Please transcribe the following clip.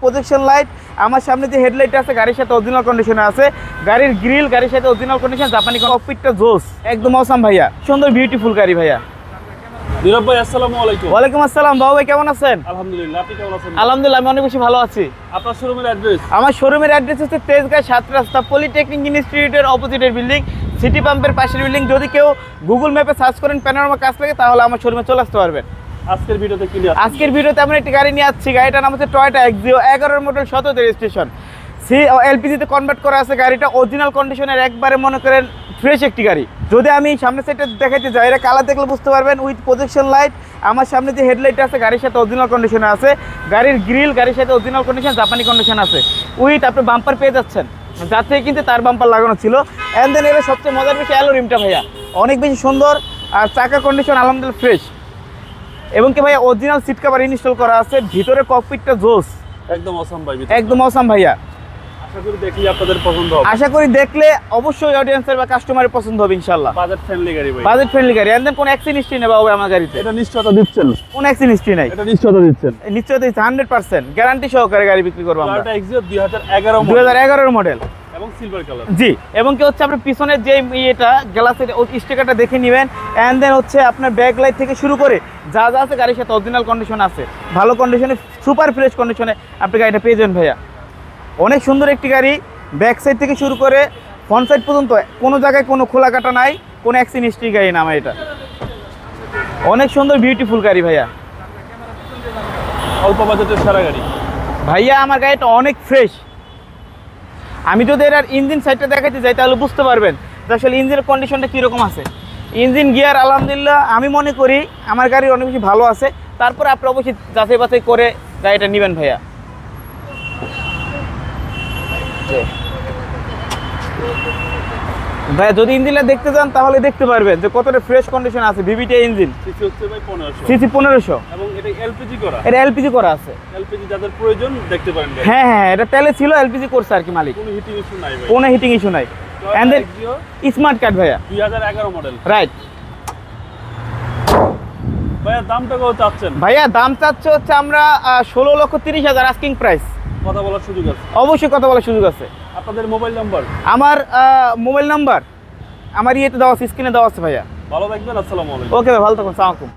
Projection light, আমার সামনে যে হেডলাইট আছে গাড়ির সাথে অরিজিনাল কন্ডিশনে আছে, গাড়ির গ্রিল গাড়ির সাথে অরিজিনাল কন্ডিশন, জাপানি ককপিটটা জোস একদম অসাম ভাইয়া, সুন্দর বিউটিফুল গাড়ি ভাইয়া। নীরব ভাই আসসালামু আলাইকুম। ওয়ালাইকুম আসসালাম বাবু ভাই, কেমন আছেন? আলহামদুলিল্লাহ, আপনি কেমন আছেন? আলহামদুলিল্লাহ, আমি অনেক বেশি ভালো আছি। আপনার শোরুমের অ্যাড্রেস? আমার শোরুমের অ্যাড্রেস হচ্ছে তেজগাঁ 7 রাস্তা, পলিটেকনিক ইনস্টিটিউটের অপোজিটের বিল্ডিং, সিটি পাম্পের পাশের বিল্ডিং। যদি কেউ গুগল ম্যাপে সার্চ করেন প্যানোরামা কাজ লাগে তাহলে আমার শোরুমে চলে আসতে পারবেন। আজকের ভিডিওতে কি নিয়ে? আজকের ভিডিওতে আমরা একটি গাড়ি নিয়ে আসছি, গাড়িটার নাম হচ্ছে টয়োটা এক্সিও, 11 মডেল, 17 রেজিস্ট্রেশন, এলপিজিতে কনভার্ট করা আছে। গাড়িটা অরিজিনাল কন্ডিশনের, একবারে মনে করেন ফ্রেশ একটি গাড়ি। যদি আমি সামনের সাইডটা দেখাইতে যাই, এটা কালার দেখলে বুঝতে পারবেন, উইথ প্রজেকশন লাইট, আমার সামনে যে হেডলাইট আছে গাড়ির সাথে অরিজিনাল কন্ডিশনে আছে, গাড়ির গ্রিল গাড়ির সাথে অরিজিনাল কন্ডিশন, জাপানি কন্ডিশন আছে, উইথ আপনি বাম্পার পেয়ে যাচ্ছেন, যার থেকে কিন্তু তার বাম্পার লাগানো ছিল। অ্যান্ড দেন এর সবচেয়ে মজার বিষয় অ্যালো রিমটা ভাইয়া অনেক বেশি সুন্দর, আর চাকা কন্ডিশন আলহামদুলিল্লাহ ফ্রেশ, এবং কি ভাইয়া অরিজিনাল সিট কভার ইনস্টল করা আছে, ভিতরে ককপিটটা জোস একদম অসাম ভাই, একদম অসাম ভাইয়া। আশা করি দেখলে আপনাদের পছন্দ হবে। আশা করি দেখলে অবশ্যই অডিয়েন্সের বা কাস্টমারের পছন্দ হবে ইনশাআল্লাহ। বাজেট ফ্রেন্ডলি গাড়ি ভাই, বাজেট ফ্রেন্ডলি গাড়ি। এন্ড দেন কোন অ্যাক্সিডেন্ট হিস্ট্রি নেই বাবা আমার গাড়িতে? এটা নিশ্চয়তা দিচ্ছেন? কোন অ্যাক্সিডেন্ট হিস্ট্রি নাই, এটা নিশ্চয়তা দিচ্ছেন? নিশ্চয়ই 100% গ্যারান্টি সহকারে গাড়ি বিক্রি করব আমরা। টয়োটা এক্সিও 2011 মডেল 2011 মডেল এবং সিলভার কালার। জি, এবং কি হচ্ছে আপনার পিছনের যে এটা গ্লাসের স্টিকারটা দেখে নেবেন। এন্ড দেন হচ্ছে আপনার ব্যাক লাইট থেকে শুরু করে যা যা আছে গাড়ির সাথে অরিজিনাল কন্ডিশন আছে, ভালো কন্ডিশনে, সুপার ফ্রেশ কন্ডিশনে আপনি গাড়িটা পেয়ে যাবেন ভাইয়া। অনেক সুন্দর একটি গাড়ি, ব্যাক সাইড থেকে শুরু করে ফ্রন্ট সাইড পর্যন্ত কোনো জায়গায় কোনো খোলা কাটা নাই, কোনো অ্যাক্সিডেন্ট হিস্ট্রি গাড়ি না আমার এটা। অনেক সুন্দর বিউটিফুল গাড়ি ভাইয়া, অল্প বাজেটের সারা গাড়ি ভাইয়া। আমার গাড়িটা অনেক ফ্রেশ। আমি যদি এর ইঞ্জিন সাইডটা দেখাতে যাই তাহলে বুঝতে পারবেন যে আসলে ইঞ্জিনের কন্ডিশনটা কীরকম আছে। ইঞ্জিন গিয়ার আলহামদুলিল্লাহ আমি মনে করি আমার গাড়ি অনেক বেশি ভালো আছে। তারপরে আপনি অবশ্যই যাচাই বাছাই করে গাড়িটা নেবেন ভাইয়া। ভাইয়া যদি ইঞ্জিনটা দেখতে যান তাহলে দেখতে পারবেন যে কতটা ফ্রেশ কন্ডিশন আছে। ভিভিটি ইঞ্জিন, সিসি হচ্ছে ভাই 1500, সিসি 1500, এবং এটা এলপিজি করা। এটা এলপিজি করা আছে। এলপিজি যাদের প্রয়োজন দেখতে পারেন গাড়ি। হ্যাঁ হ্যাঁ, এটা তেলে ছিল, এলপিজি করছে আর কি মালিক, কোনো হিটিং ইস্যু নাই ভাই, কোনো হিটিং ইস্যু নাই। এন্ড দেন স্মার্ট কার্ড ভাইয়া, 2011 মডেল। রাইট ভাইয়া দামটা কত চাচ্ছেন? ভাইয়া দাম চাচ্ছে হচ্ছে আমরা 16,30,000 আস্কিং প্রাইস। কথা বলার সুযোগ আছে? অবশ্যই কথা বলার সুযোগ আছে। আপনাদের মোবাইল নাম্বার? আমার মোবাইল নাম্বার আমার ইয়েতে দেওয়া আছে, স্ক্রিনে দেওয়া আছে ভাইয়া। ভালো থাকবেন, আসসালামু আলাইকুম। ওকে ভাই, ভালো থাকুন, সালাম আলাইকুম।